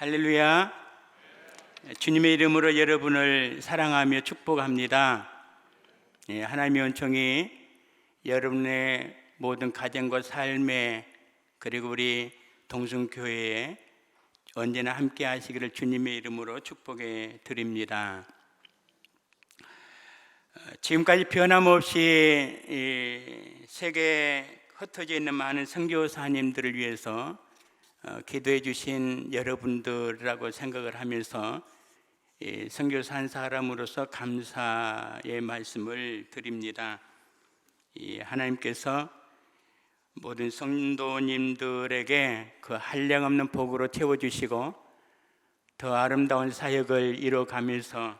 할렐루야. 주님의 이름으로 여러분을 사랑하며 축복합니다. 하나님의 은총이 여러분의 모든 가정과 삶에, 그리고 우리 동성교회에 언제나 함께 하시기를 주님의 이름으로 축복해 드립니다. 지금까지 변함없이 세계에 흩어져 있는 많은 선교사님들을 위해서 기도해 주신 여러분들이라고 생각을 하면서 선교사 한 사람으로서 감사의 말씀을 드립니다. 하나님께서 모든 성도님들에게 그 한량없는 복으로 채워주시고 더 아름다운 사역을 이뤄가면서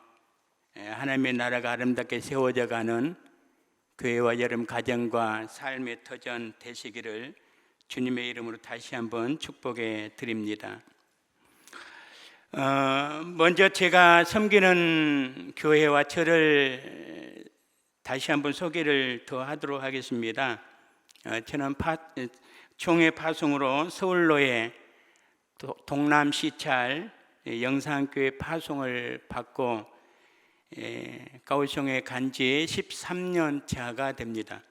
하나님의 나라가 아름답게 세워져가는 교회와 여러분 가정과 삶의 터전 되시기를 주님의 이름으로 다시 한번 축복해 드립니다. 먼저 제가 섬기는 교회와 저를 다시 한번 소개를 더 하도록 하겠습니다. 저는 총회 파송으로 서울로의 동남시찰 영상교회 파송을 받고 가오슝에 간 지 13년 차가 됩니다.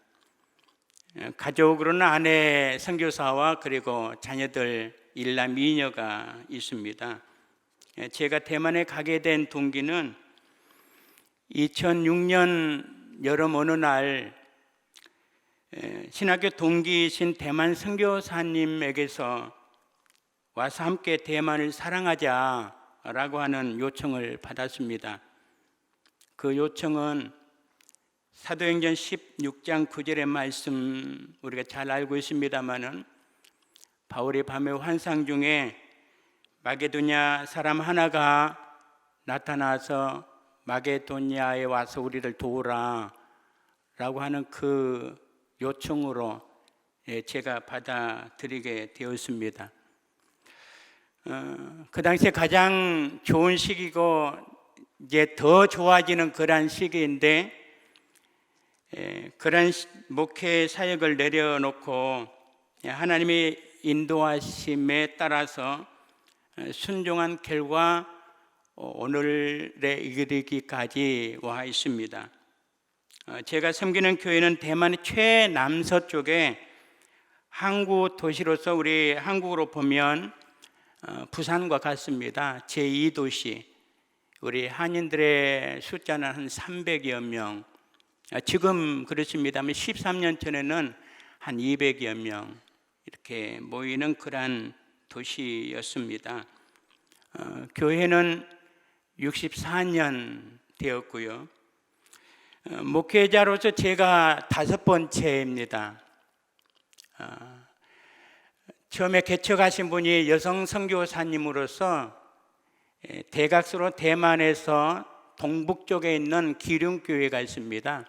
가족으로는 아내 선교사와 그리고 자녀들 일남 이녀가 있습니다. 제가 대만에 가게 된 동기는 2006년 여름 어느 날 신학교 동기이신 대만 선교사님에게서 와서 함께 대만을 사랑하자라고 하는 요청을 받았습니다. 그 요청은 사도행전 16장 9절의 말씀 우리가 잘 알고 있습니다마는 바울이 밤의 환상 중에 마게도냐 사람 하나가 나타나서 마게도냐에 와서 우리를 도우라 라고 하는 그 요청으로 제가 받아들이게 되었습니다. 그 당시에 가장 좋은 시기고 이제 더 좋아지는 그런 시기인데 그런 목회 사역을 내려놓고 하나님의 인도하심에 따라서 순종한 결과 오늘에 이르기까지 와 있습니다. 제가 섬기는 교회는 대만의 최남서쪽에 항구 도시로서 우리 한국으로 보면 부산과 같습니다. 제2도시. 우리 한인들의 숫자는 한 300여 명. 지금 그렇습니다만 13년 전에는 한 200여 명 이렇게 모이는 그러한 도시였습니다. 교회는 64년 되었고요. 목회자로서 제가 5번째입니다. 처음에 개척하신 분이 여성 선교사님으로서 대각서로 대만에서 동북쪽에 있는 기륭교회가 있습니다.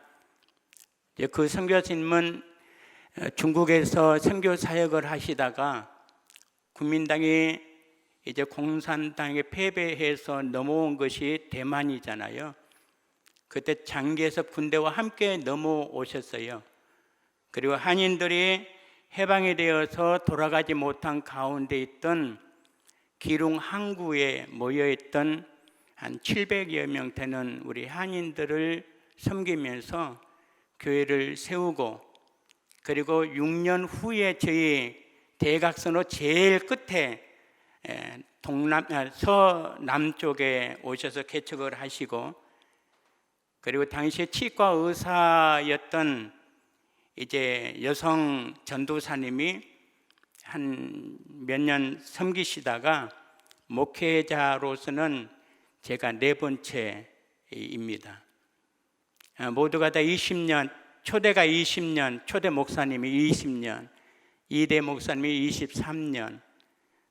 그 선교사님은 중국에서 선교 사역을 하시다가 국민당이 이제 공산당에 패배해서 넘어온 것이 대만이잖아요. 그때 장기에서 군대와 함께 넘어오셨어요. 그리고 한인들이 해방이 되어서 돌아가지 못한 가운데 있던 기룽 항구에 모여있던 한 700여 명 되는 우리 한인들을 섬기면서 교회를 세우고, 그리고 6년 후에 저희 대각선으로 제일 끝에 서남쪽에 오셔서 개척을 하시고, 그리고 당시에 치과 의사였던 이제 여성 전도사님이 한 몇 년 섬기시다가 목회자로서는 제가 4번째입니다. 모두가 다 20년, 초대가 20년, 초대 목사님이 20년, 2대 목사님이 23년,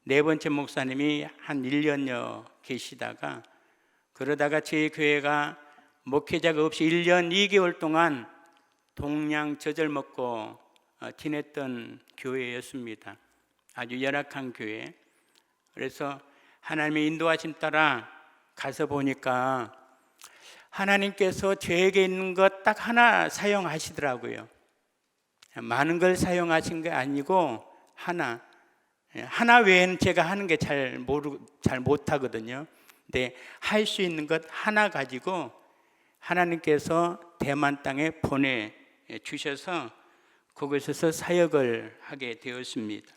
4번째 목사님이 한 1년여 계시다가, 그러다가 저희 교회가 목회자가 없이 1년 2개월 동안 동양 젖을 먹고 지냈던 교회였습니다. 아주 열악한 교회. 그래서 하나님의 인도하심 따라 가서 보니까 하나님께서 저에게 있는 것 딱 하나 사용하시더라고요. 많은 걸 사용하신 게 아니고 하나, 하나 외에는 제가 하는 게 잘 못하거든요. 근데 할 수 있는 것 하나 가지고 하나님께서 대만 땅에 보내주셔서 그곳에서 사역을 하게 되었습니다.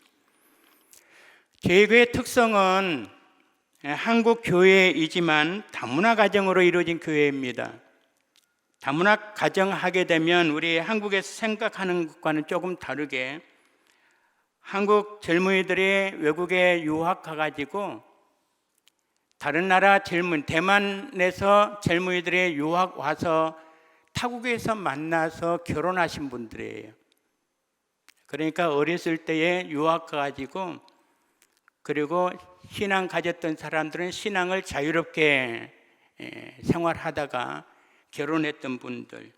교회의 특성은 한국 교회이지만 다문화 가정으로 이루어진 교회입니다. 다문화 가정 하게 되면 우리 한국에서 생각하는 것과는 조금 다르게 한국 젊은이들이 외국에 유학 가가지고 다른 나라 대만에서 젊은이들이 유학 와서 타국에서 만나서 결혼하신 분들이에요. 그러니까 어렸을 때에 유학 가가지고 그리고 신앙 가졌던 사람들은 신앙을 자유롭게 생활하다가 결혼했던 분들,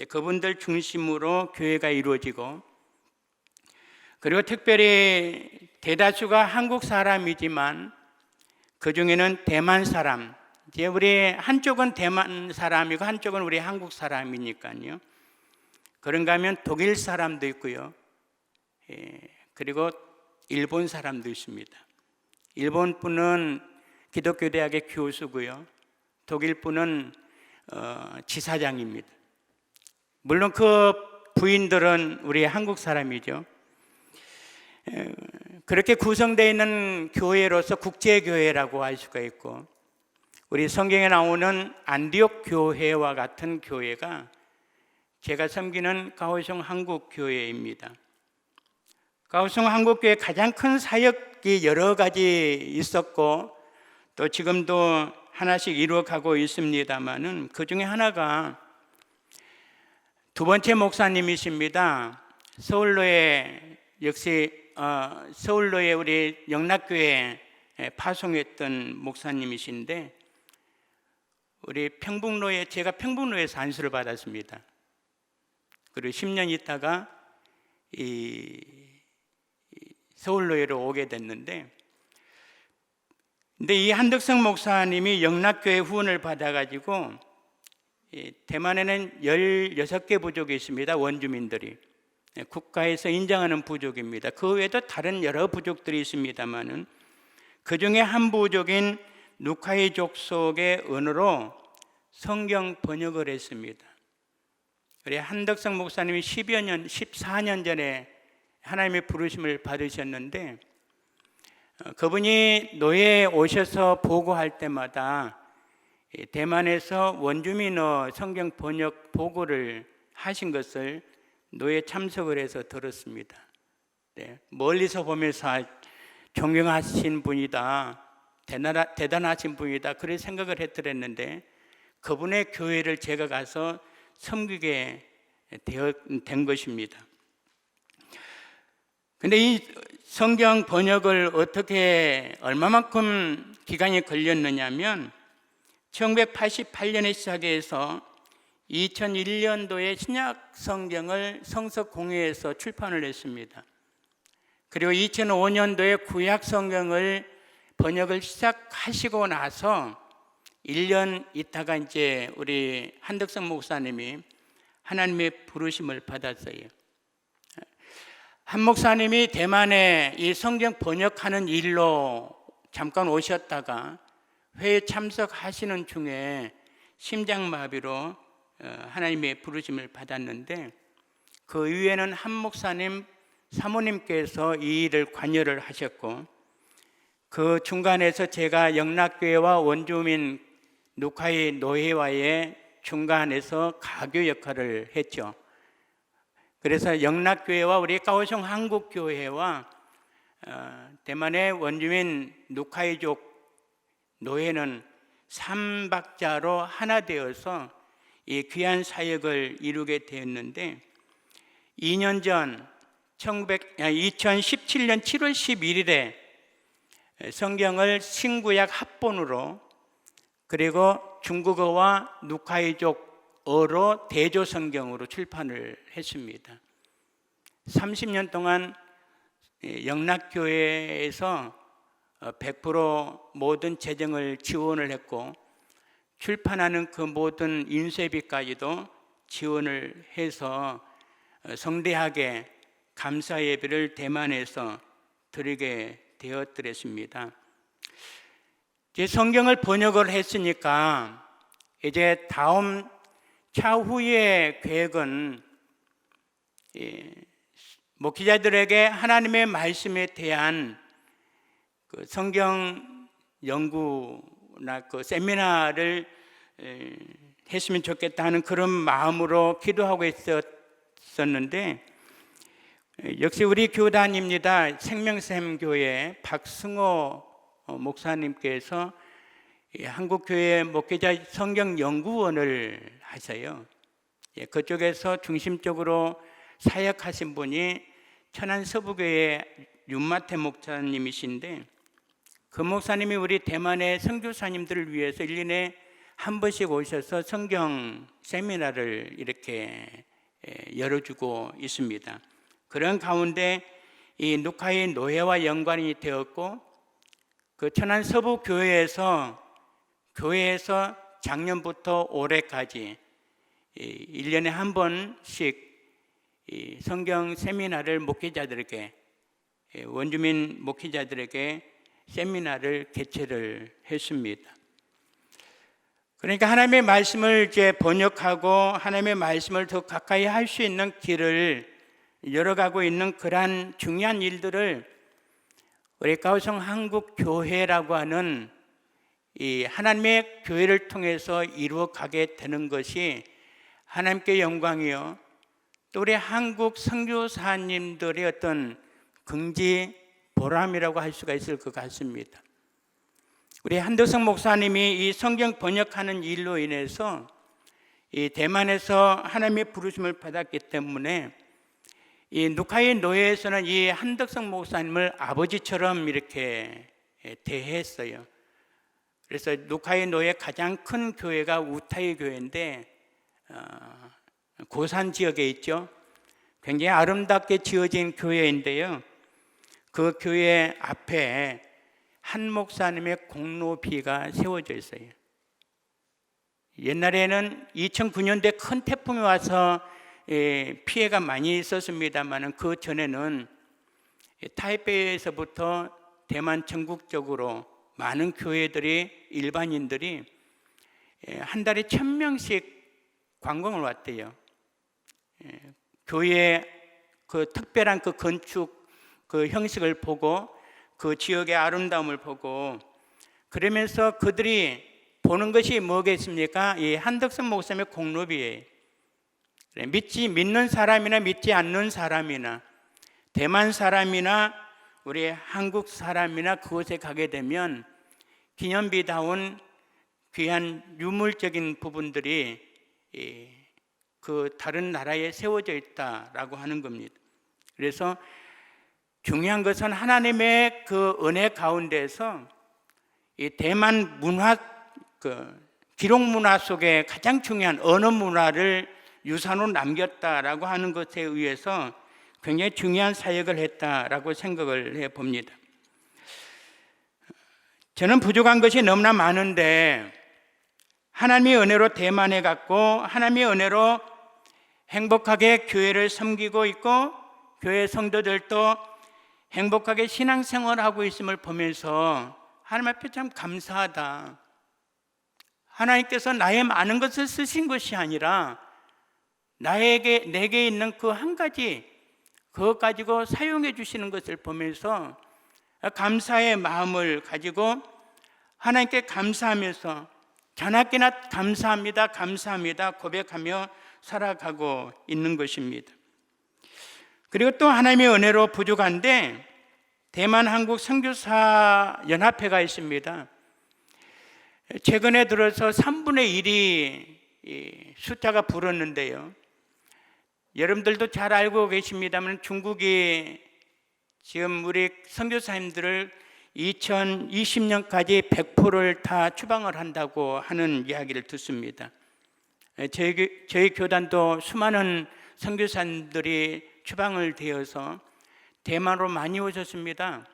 그분들 중심으로 교회가 이루어지고, 그리고 특별히 대다수가 한국 사람이지만 그 중에는 대만 사람, 이제 우리 한쪽은 대만 사람이고 한쪽은 우리 한국 사람이니까요. 그런가 하면 독일 사람도 있고요. 그리고 일본 사람도 있습니다. 일본 분은 기독교 대학의 교수고요. 독일 분은 지사장입니다. 물론 그 부인들은 우리 한국 사람이죠. 그렇게 구성되어 있는 교회로서 국제교회라고 할 수가 있고, 우리 성경에 나오는 안디옥 교회와 같은 교회가 제가 섬기는 가오슝 한국교회입니다. 가오슝 한국교회 가장 큰 사역이 여러 가지 있었고 또 지금도 하나씩 이루어가고 있습니다만은 그 중에 하나가 두 번째 목사님이십니다. 서울로에 우리 영락교회 파송했던 목사님이신데, 우리 제가 평북로에서 안수를 받았습니다. 그리고 10년 있다가 서울로에로 오게 됐는데, 근데 이 한덕성 목사님이 영락교회 후원을 받아가지고 대만에는 16개 부족이 있습니다. 원주민들이 국가에서 인정하는 부족입니다. 그 외에도 다른 여러 부족들이 있습니다만은 그 중에 한 부족인 누카이족 속의 언어로 성경 번역을 했습니다. 우리 한덕성 목사님이 14년 전에 하나님의 부르심을 받으셨는데, 그분이 노예에 오셔서 보고할 때마다 대만에서 원주민어 성경 번역 보고를 하신 것을 노예 참석을 해서 들었습니다. 멀리서 보면서 존경하신 분이다, 대단하신 분이다, 그런 생각을 했더랬는데, 그분의 교회를 제가 가서 섬기게 된 것입니다. 근데 이 성경 번역을 얼마만큼 기간이 걸렸느냐면 1988년에 시작해서 2001년도에 신약 성경을 성서공회에서 출판을 했습니다. 그리고 2005년도에 구약 성경을 번역을 시작하시고 나서 1년 있다가 이제 우리 한덕성 목사님이 하나님의 부르심을 받았어요. 한 목사님이 대만에 이 성경 번역하는 일로 잠깐 오셨다가 회에 참석하시는 중에 심장마비로 하나님의 부르심을 받았는데, 그 이후에는 한 목사님 사모님께서 이 일을 관여를 하셨고, 그 중간에서 제가 영락교회와 원주민 누카이 노회와의 중간에서 가교 역할을 했죠. 그래서 영락교회와 우리 가오슝 한국교회와 대만의 원주민 누카이족 노회는 삼박자로 하나 되어서 이 귀한 사역을 이루게 되었는데, 2년 전 2017년 7월 11일에 성경을 신구약 합본으로 그리고 중국어와 누카이족어로 대조성경으로 출판을 했습니다. 30년 동안 영락교회에서 100% 모든 재정을 지원을 했고, 출판하는 그 모든 인쇄비까지도 지원을 해서 성대하게 감사 예배를 대만에서 드리게 되었더랬습니다. 이제 성경을 번역을 했으니까 이제 다음 차후의 계획은 목회자들에게 하나님의 말씀에 대한 그 성경 연구나 그 세미나를 했으면 좋겠다 하는 그런 마음으로 기도하고 있었는데, 역시 우리 교단입니다. 생명샘교회 박승호 목사님께서 한국교회 목회자 성경연구원을 하셔요. 그쪽에서 중심적으로 사역하신 분이 천안서부교회 윤마태 목사님이신데, 그 목사님이 우리 대만의 선교사님들을 위해서 1년에 한 번씩 오셔서 성경 세미나를 이렇게 열어주고 있습니다. 그런 가운데 이 누카의 노예와 연관이 되었고, 그 천안 서부 교회에서 작년부터 올해까지 1년에 한 번씩 성경 세미나를 목회자들에게, 원주민 목회자들에게 세미나를 개최를 했습니다. 그러니까 하나님의 말씀을 이제 번역하고 하나님의 말씀을 더 가까이 할 수 있는 길을 열어가고 있는 그러한 중요한 일들을 우리 가오성 한국교회라고 하는 이 하나님의 교회를 통해서 이루어가게 되는 것이 하나님께 영광이요, 또 우리 한국 선교사님들의 어떤 긍지 보람이라고 할 수가 있을 것 같습니다. 우리 한덕성 목사님이 이 성경 번역하는 일로 인해서 이 대만에서 하나님의 부르심을 받았기 때문에 이 누카의 노예에서는 이 한덕성 목사님을 아버지처럼 이렇게 대했어요. 그래서 누카의 노예 가장 큰 교회가 우타이 교회인데, 고산 지역에 있죠. 굉장히 아름답게 지어진 교회인데요, 그 교회 앞에 한 목사님의 공로비가 세워져 있어요. 옛날에는 2009년도에 큰 태풍이 와서 피해가 많이 있었습니다만, 그 전에는 타이베이에서부터 대만 전국적으로 많은 교회들이, 일반인들이 한 달에 1,000명씩 관광을 왔대요. 교회의 그 특별한 그 건축 그 형식을 보고, 그 지역의 아름다움을 보고, 그러면서 그들이 보는 것이 뭐겠습니까? 이 한덕선 목사님의 공로비예요. 믿는 사람이나 믿지 않는 사람이나, 대만 사람이나 우리 한국 사람이나 그곳에 가게 되면 기념비다운 귀한 유물적인 부분들이 그 다른 나라에 세워져 있다라고 하는 겁니다. 그래서 중요한 것은 하나님의 그 은혜 가운데서 이 대만 문화, 그 기록 문화 속에 가장 중요한 언어 문화를 유산으로 남겼다라고 하는 것에 의해서 굉장히 중요한 사역을 했다라고 생각을 해 봅니다. 저는 부족한 것이 너무나 많은데, 하나님의 은혜로 대만에 갔고, 하나님의 은혜로 행복하게 교회를 섬기고 있고, 교회 성도들도 행복하게 신앙생활하고 있음을 보면서 하나님 앞에 참 감사하다. 하나님께서 나의 많은 것을 쓰신 것이 아니라 내게 있는 그 한 가지, 그것 가지고 사용해 주시는 것을 보면서 감사의 마음을 가지고 하나님께 감사하면서 자나깨나 감사합니다, 감사합니다 고백하며 살아가고 있는 것입니다. 그리고 또 하나님의 은혜로 부족한데, 대만 한국 선교사 연합회가 있습니다. 최근에 들어서 3분의 1이 숫자가 불었는데요, 여러분들도 잘 알고 계십니다만 중국이 지금 우리 선교사님들을 2020년까지 100%를 다 추방을 한다고 하는 이야기를 듣습니다. 저희 교단도 수많은 선교사님들이 추방을 되어서 대만으로 많이 오셨습니다.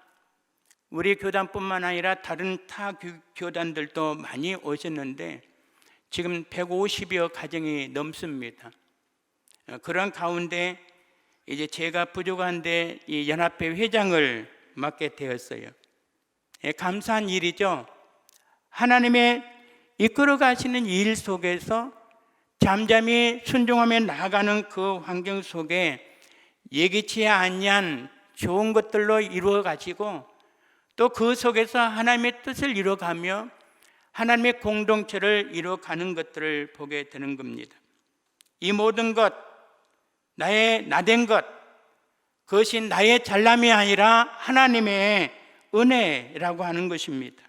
우리 교단뿐만 아니라 다른 타 교단들도 많이 오셨는데 지금 150여 가정이 넘습니다. 그런 가운데 이제 제가 부족한데 이 연합회 회장을 맡게 되었어요. 감사한 일이죠. 하나님의 이끌어 가시는 일 속에서 잠잠히 순종하며 나아가는 그 환경 속에 예기치 아니한 좋은 것들로 이루어 가지고 또 그 속에서 하나님의 뜻을 이루어가며 하나님의 공동체를 이루어가는 것들을 보게 되는 겁니다. 이 모든 것, 나의 나된 것, 그것이 나의 잘남이 아니라 하나님의 은혜라고 하는 것입니다.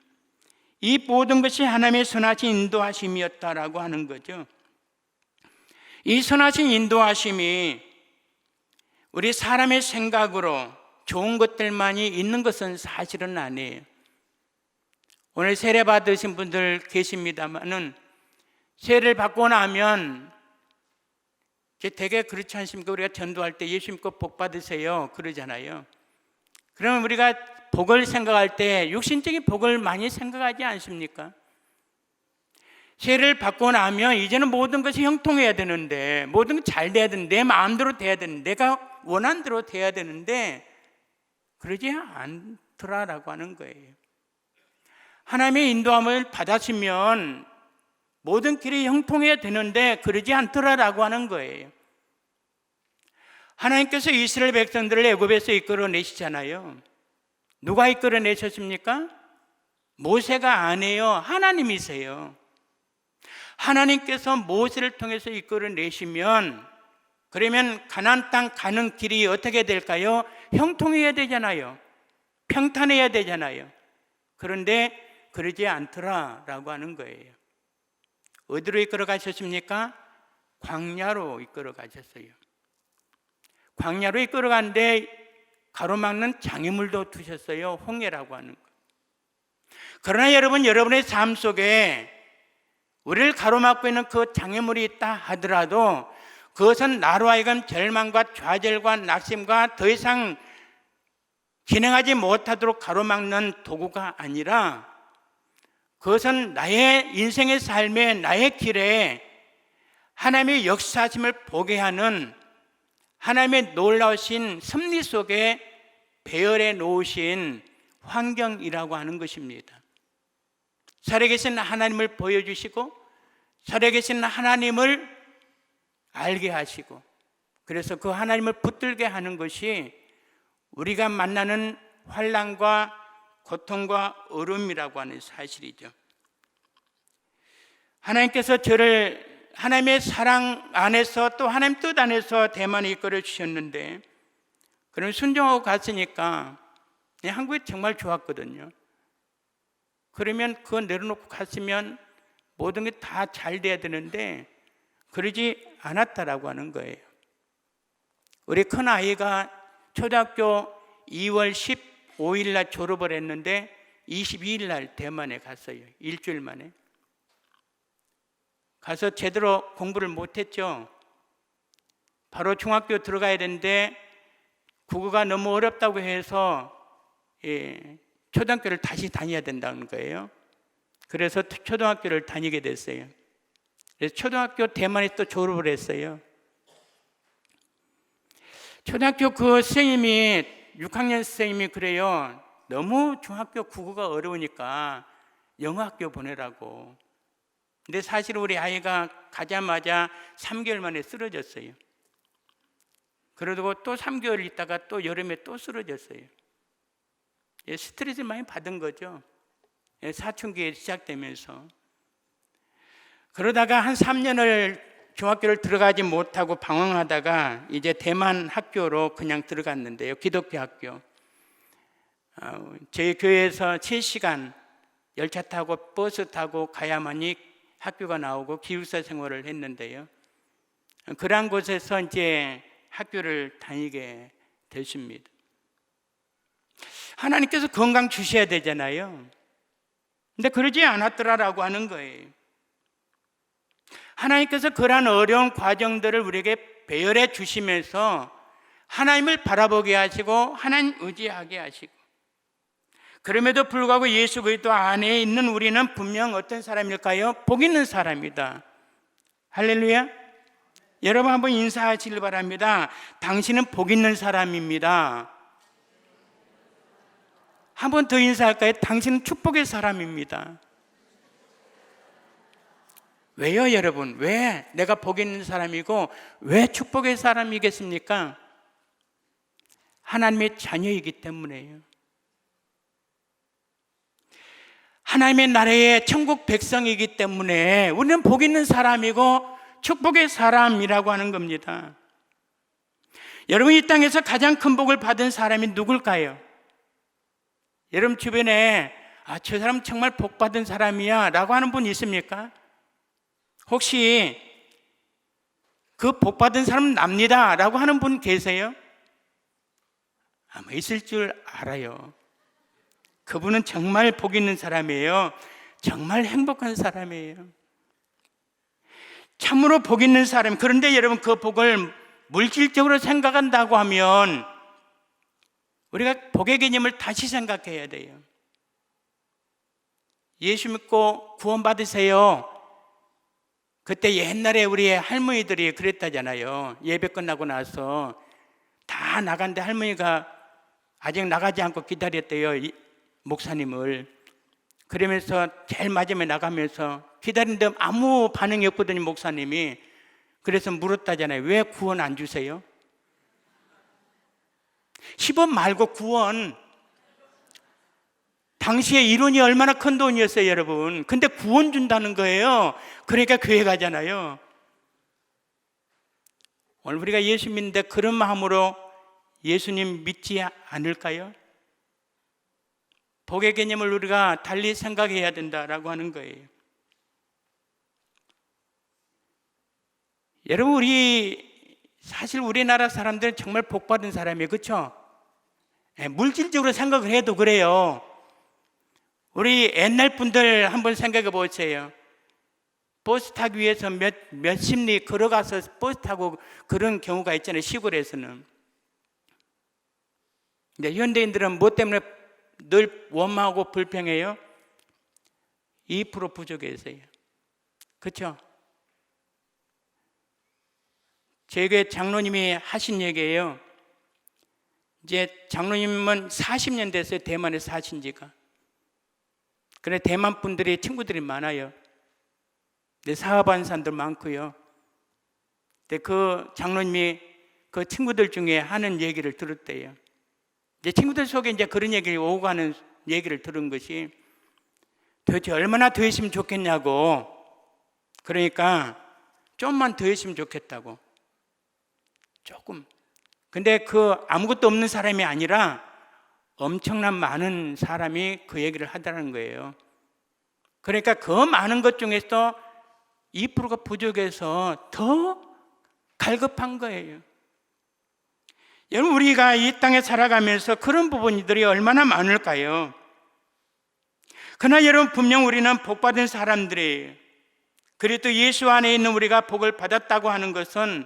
이 모든 것이 하나님의 선하신 인도하심이었다라고 하는 거죠. 이 선하신 인도하심이 우리 사람의 생각으로 좋은 것들만이 있는 것은 사실은 아니에요. 오늘 세례 받으신 분들 계십니다만은 세례를 받고 나면 되게 그렇지 않습니까? 우리가 전도할 때 예수 믿고 복 받으세요 그러잖아요. 그러면 우리가 복을 생각할 때 육신적인 복을 많이 생각하지 않습니까? 세례를 받고 나면 이제는 모든 것이 형통해야 되는데, 모든 게 잘 돼야 되는데, 내 마음대로 돼야 되는데, 내가 원한 대로 돼야 되는데 그러지 않더라라고 하는 거예요. 하나님의 인도함을 받았으면 모든 길이 형통해야 되는데 그러지 않더라라고 하는 거예요. 하나님께서 이스라엘 백성들을 애굽에서 이끌어내시잖아요. 누가 이끌어내셨습니까? 모세가 아니에요. 하나님이세요. 하나님께서 모세를 통해서 이끌어내시면, 그러면 가나안 땅 가는 길이 어떻게 될까요? 형통해야 되잖아요. 평탄해야 되잖아요. 그런데 그러지 않더라라고 하는 거예요. 어디로 이끌어 가셨습니까? 광야로 이끌어 가셨어요. 광야로 이끌어 갔는데 가로막는 장애물도 두셨어요. 홍해라고 하는 거. 그러나 여러분, 여러분의 삶 속에 우리를 가로막고 있는 그 장애물이 있다 하더라도 그것은 나로 하여금 절망과 좌절과 낙심과 더 이상 진행하지 못하도록 가로막는 도구가 아니라 그것은 나의 인생의 삶에, 나의 길에 하나님의 역사하심을 보게 하는 하나님의 놀라우신 섭리 속에 배열해 놓으신 환경이라고 하는 것입니다. 살아계신 하나님을 보여주시고 살아계신 하나님을 알게 하시고, 그래서 그 하나님을 붙들게 하는 것이 우리가 만나는 환난과 고통과 어려움이라고 하는 사실이죠. 하나님께서 저를 하나님의 사랑 안에서 또 하나님 뜻 안에서 대만에 이끌어 주셨는데, 그럼 순종하고 갔으니까 한국이 정말 좋았거든요. 그러면 그거 내려놓고 갔으면 모든 게 다 잘 돼야 되는데 그러지 않았다라고 하는 거예요. 우리 큰 아이가 초등학교 2월 15일 날 졸업을 했는데 22일 날 대만에 갔어요. 일주일 만에. 가서 제대로 공부를 못했죠. 바로 중학교 들어가야 되는데 국어가 너무 어렵다고 해서 초등학교를 다시 다녀야 된다는 거예요. 그래서 초등학교를 다니게 됐어요. 그래서 초등학교 대만에 또 졸업을 했어요. 초등학교 그 선생님이, 6학년 선생님이 그래요. 너무 중학교 국어가 어려우니까 영어학교 보내라고. 근데 사실 우리 아이가 가자마자 3개월 만에 쓰러졌어요. 그러고 또 3개월 있다가 또 여름에 또 쓰러졌어요. 스트레스 많이 받은 거죠. 사춘기에 시작되면서. 그러다가 한 3년을 중학교를 들어가지 못하고 방황하다가 이제 대만 학교로 그냥 들어갔는데요. 기독교 학교. 저희 교회에서 7시간 열차 타고 버스 타고 가야만이 학교가 나오고 기숙사 생활을 했는데요. 그러한 곳에서 이제 학교를 다니게 됐습니다. 하나님께서 건강 주셔야 되잖아요. 근데 그러지 않았더라라고 하는 거예요. 하나님께서 그러한 어려운 과정들을 우리에게 배열해 주시면서 하나님을 바라보게 하시고 하나님 의지하게 하시고, 그럼에도 불구하고 예수 그리스도 안에 있는 우리는 분명 어떤 사람일까요? 복 있는 사람이다. 할렐루야. 여러분 한번 인사하시길 바랍니다. 당신은 복 있는 사람입니다. 한 번 더 인사할까요? 당신은 축복의 사람입니다. 왜요, 여러분? 왜 내가 복 있는 사람이고 왜 축복의 사람이겠습니까? 하나님의 자녀이기 때문에요. 하나님의 나라의 천국 백성이기 때문에 우리는 복 있는 사람이고 축복의 사람이라고 하는 겁니다. 여러분, 이 땅에서 가장 큰 복을 받은 사람이 누굴까요? 여러분 주변에 저 사람 정말 복 받은 사람이야 라고 하는 분 있습니까? 혹시 그 복 받은 사람 납니다 라고 하는 분 계세요? 아마 있을 줄 알아요. 그분은 정말 복 있는 사람이에요. 정말 행복한 사람이에요. 참으로 복 있는 사람. 그런데 여러분, 그 복을 물질적으로 생각한다고 하면 우리가 복의 개념을 다시 생각해야 돼요. 예수 믿고 구원 받으세요. 그때 옛날에 우리 할머니들이 그랬다잖아요. 예배 끝나고 나서 다 나간데 할머니가 아직 나가지 않고 기다렸대요, 목사님을. 그러면서 제일 마지막에 나가면서 기다리는데 아무 반응이 없거든요, 목사님이. 그래서 물었다잖아요. 왜 구원 안 주세요? 10원 말고 구원. 당시에 1원이 얼마나 큰 돈이었어요, 여러분. 근데 구원 준다는 거예요. 그러니까 교회 가잖아요. 오늘 우리가 예수 믿는데 그런 마음으로 예수님 믿지 않을까요? 복의 개념을 우리가 달리 생각해야 된다라고 하는 거예요. 여러분, 사실 우리나라 사람들은 정말 복받은 사람이에요. 그렇죠? 물질적으로 생각을 해도 그래요. 우리 옛날 분들 한번 생각해 보세요. 버스 타기 위해서 몇십 리 걸어가서 버스 타고 그런 경우가 있잖아요, 시골에서는. 근데 현대인들은 뭐 때문에 늘 원망하고 불평해요? 2% 부족해서요. 그렇죠? 제 교회 장로님이 하신 얘기예요. 이제 장로님은 40년 됐어요, 대만에 사신 지가. 그래, 대만 분들이 친구들이 많아요. 사업하는 사람들 많고요. 근데 그 장로님이 그 친구들 중에 하는 얘기를 들었대요. 이제 친구들 속에 이제 그런 얘기를 오고 가는 얘기를 들은 것이, 도대체 얼마나 더 했으면 좋겠냐고. 그러니까 좀만 더 했으면 좋겠다고. 조금. 근데 그 아무것도 없는 사람이 아니라 엄청난 많은 사람이 그 얘기를 하더라는 거예요. 그러니까 그 많은 것 중에서 2%가 부족해서 더 갈급한 거예요. 여러분, 우리가 이 땅에 살아가면서 그런 부분들이 얼마나 많을까요? 그러나 여러분, 분명 우리는 복받은 사람들이에요. 그래도 예수 안에 있는 우리가 복을 받았다고 하는 것은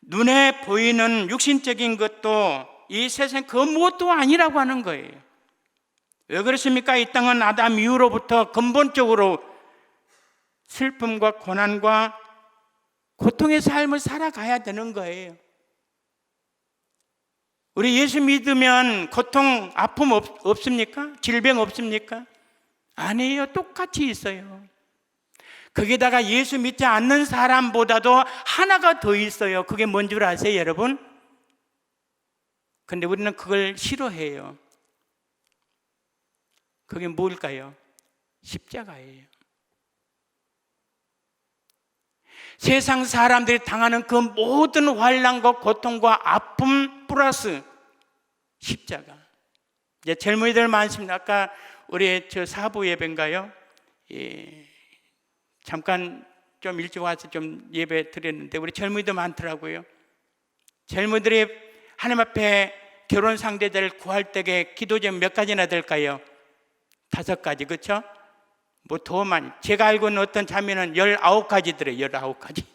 눈에 보이는 육신적인 것도 이 세상 그 무엇도 아니라고 하는 거예요. 왜 그렇습니까? 이 땅은 아담 이후로부터 근본적으로 슬픔과 고난과 고통의 삶을 살아가야 되는 거예요. 우리 예수 믿으면 고통, 아픔 없습니까? 질병 없습니까? 아니에요. 똑같이 있어요. 거기다가 예수 믿지 않는 사람보다도 하나가 더 있어요. 그게 뭔 줄 아세요, 여러분? 근데 우리는 그걸 싫어해요. 그게 뭘까요? 십자가예요. 세상 사람들이 당하는 그 모든 환난과 고통과 아픔 플러스 십자가. 이제 젊은이들 많습니다. 아까 우리 사부 예배인가요? 잠깐 좀 일찍 와서 좀 예배 드렸는데 우리 젊은이들 많더라고요. 젊은이들이 하나님 앞에 결혼 상대자를 구할 때에 기도 제목 몇 가지나 될까요? 5가지, 그렇죠? 뭐 더 많이. 제가 알고 있는 어떤 자매는 19가지 들어요. 19가지.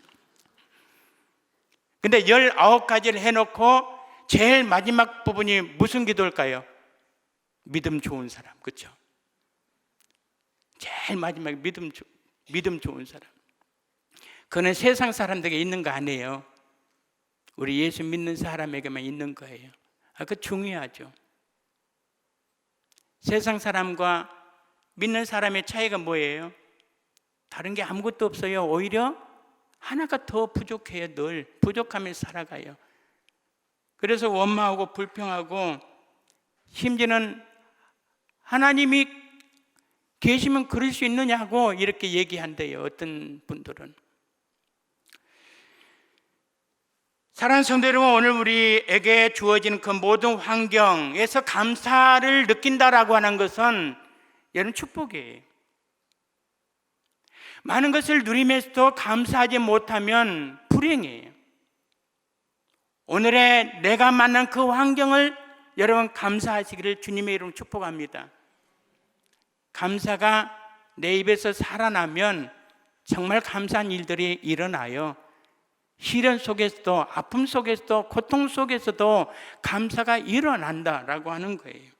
근데 19가지를 해놓고 제일 마지막 부분이 무슨 기도일까요? 믿음 좋은 사람, 그렇죠? 제일 마지막에 믿음 좋은 사람. 그는 세상 사람들에게 있는 거 아니에요. 우리 예수 믿는 사람에게만 있는 거예요. 그 중요하죠. 세상 사람과 믿는 사람의 차이가 뭐예요? 다른 게 아무것도 없어요. 오히려 하나가 더 부족해요. 늘 부족하며 살아가요. 그래서 원망하고 불평하고, 심지어는 하나님이 계시면 그럴 수 있느냐고 이렇게 얘기한대요. 어떤 분들은. 사랑하는 성도 여러분, 오늘 우리에게 주어지는 그 모든 환경에서 감사를 느낀다라고 하는 것은 여러분 축복이에요. 많은 것을 누리면서도 감사하지 못하면 불행이에요. 오늘의 내가 만난 그 환경을 여러분 감사하시기를 주님의 이름으로 축복합니다. 감사가 내 입에서 살아나면 정말 감사한 일들이 일어나요. 시련 속에서도, 아픔 속에서도, 고통 속에서도 감사가 일어난다라고 하는 거예요.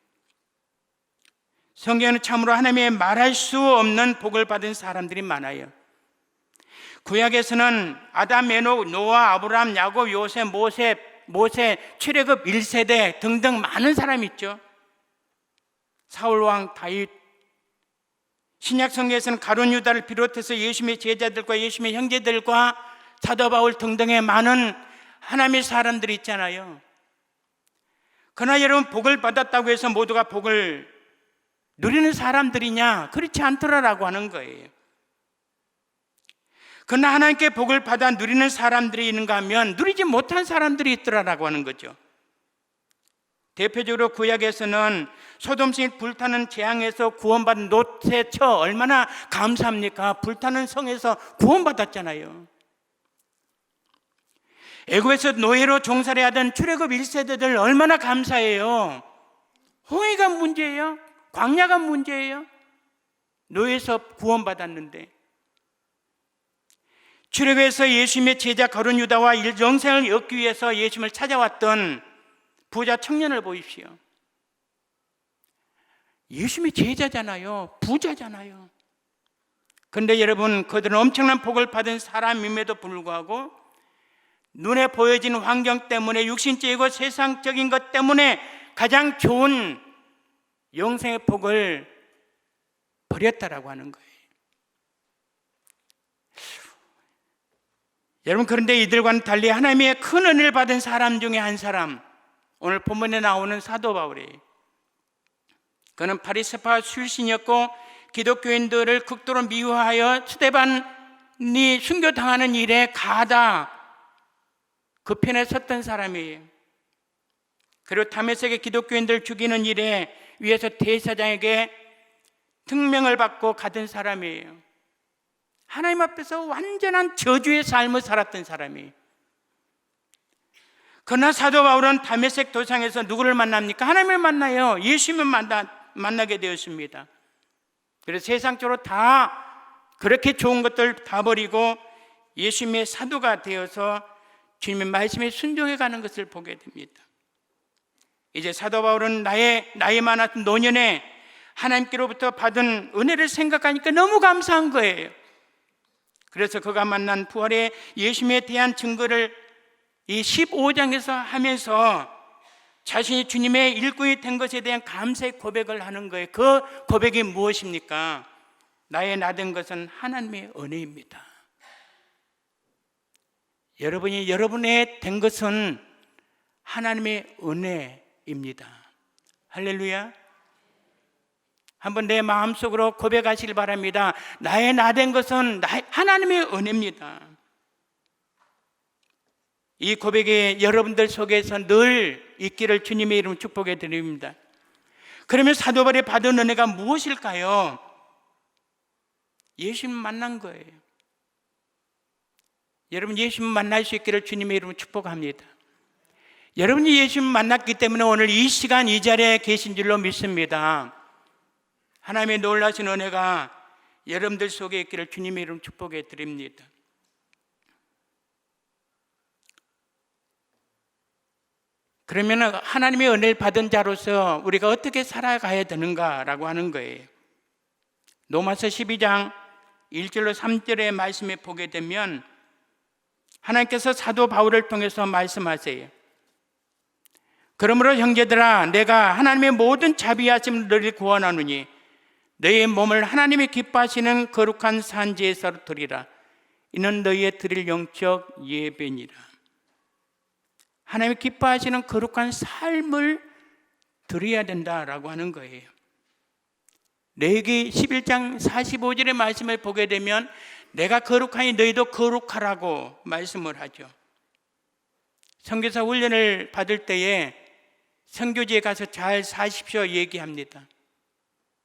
성경에는 참으로 하나님의 말할 수 없는 복을 받은 사람들이 많아요. 구약에서는 아담, 에녹, 노아, 아브라함, 야곱, 요셉, 모세, 출애굽 1세대 등등 많은 사람이 있죠. 사울왕 다윗, 신약 성경에서는 가룟 유다를 비롯해서 예수님의 제자들과 예수님의 형제들과 사도 바울 등등의 많은 하나님의 사람들이 있잖아요. 그러나 여러분, 복을 받았다고 해서 모두가 복을 누리는 사람들이냐? 그렇지 않더라라고 하는 거예요. 그러나 하나님께 복을 받아 누리는 사람들이 있는가 하면 누리지 못한 사람들이 있더라라고 하는 거죠. 대표적으로 구약에서는 소돔성 불타는 재앙에서 구원받은 롯의 처, 얼마나 감사합니까? 불타는 성에서 구원받았잖아요. 애굽에서 노예로 종살이 하던 출애굽 1세대들 얼마나 감사해요. 홍해가 문제예요? 광야가 문제예요? 노예에서 구원받았는데. 출애굽에서 예수님의 제자 가룟 유다와 영생을 얻기 위해서 예수님을 찾아왔던 부자 청년을 보십시오. 예수님의 제자잖아요. 부자잖아요. 그런데 여러분, 그들은 엄청난 복을 받은 사람임에도 불구하고 눈에 보여지는 환경 때문에, 육신적이고 세상적인 것 때문에 가장 좋은 영생의 복을 버렸다라고 하는 거예요. 여러분, 그런데 이들과는 달리 하나님의 큰 은혜를 받은 사람 중에 한 사람, 오늘 본문에 나오는 사도 바울이에요. 그는 바리새파 출신이었고 기독교인들을 극도로 미워하여 스데반이 순교당하는 일에 가다 그 편에 섰던 사람이에요. 그리고 다메섹의 기독교인들 죽이는 일에 위에서 대사장에게 특명을 받고 가던 사람이에요. 하나님 앞에서 완전한 저주의 삶을 살았던 사람이에요. 그러나 사도 바울은 다메섹 도상에서 누구를 만납니까? 하나님을 만나요. 예수님을 만나게 되었습니다. 그래서 세상적으로 다 그렇게 좋은 것들 다 버리고 예수님의 사도가 되어서 주님의 말씀에 순종해 가는 것을 보게 됩니다. 이제 사도 바울은 나이 많았던 노년에 하나님께로부터 받은 은혜를 생각하니까 너무 감사한 거예요. 그래서 그가 만난 부활의 예수님에 대한 증거를 이 15장에서 하면서 자신이 주님의 일꾼이 된 것에 대한 감사의 고백을 하는 거예요. 그 고백이 무엇입니까? 나의 나된 것은 하나님의 은혜입니다. 여러분의 된 것은 하나님의 은혜입니다. 할렐루야. 한번 내 마음속으로 고백하시길 바랍니다. 나의 나된 것은 하나님의 은혜입니다. 이 고백이 여러분들 속에서 늘 있기를 주님의 이름으로 축복해 드립니다. 그러면 사도 바울이 받은 은혜가 무엇일까요? 예수님 만난 거예요. 여러분, 예수님 만날 수 있기를 주님의 이름으로 축복합니다. 여러분이 예수님 만났기 때문에 오늘 이 시간 이 자리에 계신 줄로 믿습니다. 하나님의 놀라신 은혜가 여러분들 속에 있기를 주님의 이름으로 축복해 드립니다. 그러면 하나님의 은혜를 받은 자로서 우리가 어떻게 살아가야 되는가라고 하는 거예요. 로마서 12장 1절로 3절의 말씀에 보게 되면 하나님께서 사도 바울을 통해서 말씀하세요. 그러므로 형제들아, 내가 하나님의 모든 자비하심을 너희 구원하노니 너희의 몸을 하나님이 기뻐하시는 거룩한 산제사로 드리라. 이는 너희의 드릴 영적 예배니라. 하나님이 기뻐하시는 거룩한 삶을 드려야 된다라고 하는 거예요. 레위기 11장 45절의 말씀을 보게 되면 내가 거룩하니 너희도 거룩하라고 말씀을 하죠. 선교사 훈련을 받을 때에 선교지에 가서 잘 사십시오 얘기합니다.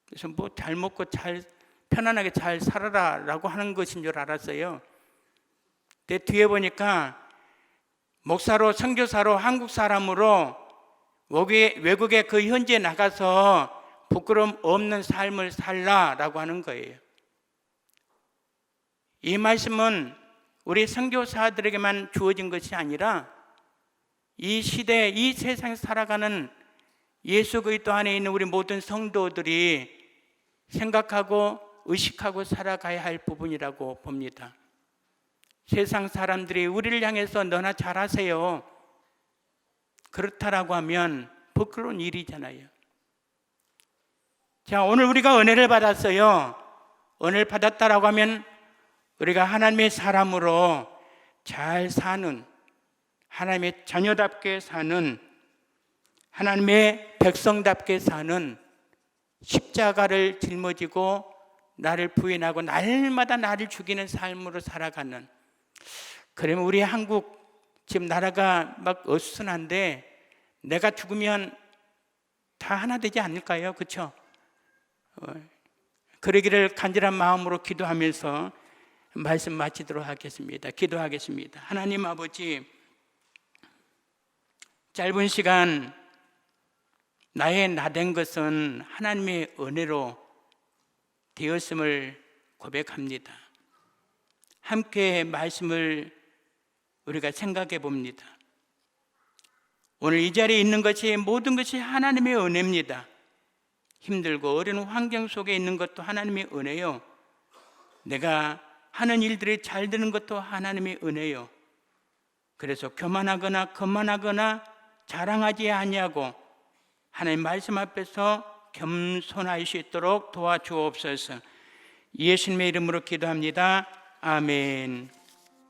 그래서 뭐 잘 먹고 잘 편안하게 잘 살아라 라고 하는 것인 줄 알았어요. 근데 뒤에 보니까 목사로 선교사로 한국 사람으로 외국에 그 현지에 나가서 부끄러움 없는 삶을 살라라고 하는 거예요. 이 말씀은 우리 선교사들에게만 주어진 것이 아니라 이 시대, 이 세상에 살아가는 예수 그리스도 안에 있는 우리 모든 성도들이 생각하고 의식하고 살아가야 할 부분이라고 봅니다. 세상 사람들이 우리를 향해서 너나 잘하세요, 그렇다라고 하면 부끄러운 일이잖아요. 자, 오늘 우리가 은혜를 받았어요. 은혜를 받았다라고 하면 우리가 하나님의 사람으로 잘 사는, 하나님의 자녀답게 사는, 하나님의 백성답게 사는, 십자가를 짊어지고 나를 부인하고 날마다 나를 죽이는 삶으로 살아가는, 그러면 우리 한국 지금 나라가 막 어수선한데 내가 죽으면 다 하나 되지 않을까요? 그렇죠? 그러기를 간절한 마음으로 기도하면서 말씀 마치도록 하겠습니다. 기도하겠습니다. 하나님 아버지, 짧은 시간 나의 나된 것은 하나님의 은혜로 되었음을 고백합니다. 함께 말씀을 우리가 생각해 봅니다. 오늘 이 자리에 있는 것이 모든 것이 하나님의 은혜입니다. 힘들고 어려운 환경 속에 있는 것도 하나님의 은혜요, 내가 하는 일들이 잘 되는 것도 하나님의 은혜요. 그래서 교만하거나 거만하거나 자랑하지 아니하고 하나님 말씀 앞에서 겸손할 수 있도록 도와주옵소서. 예수님의 이름으로 기도합니다. 아멘.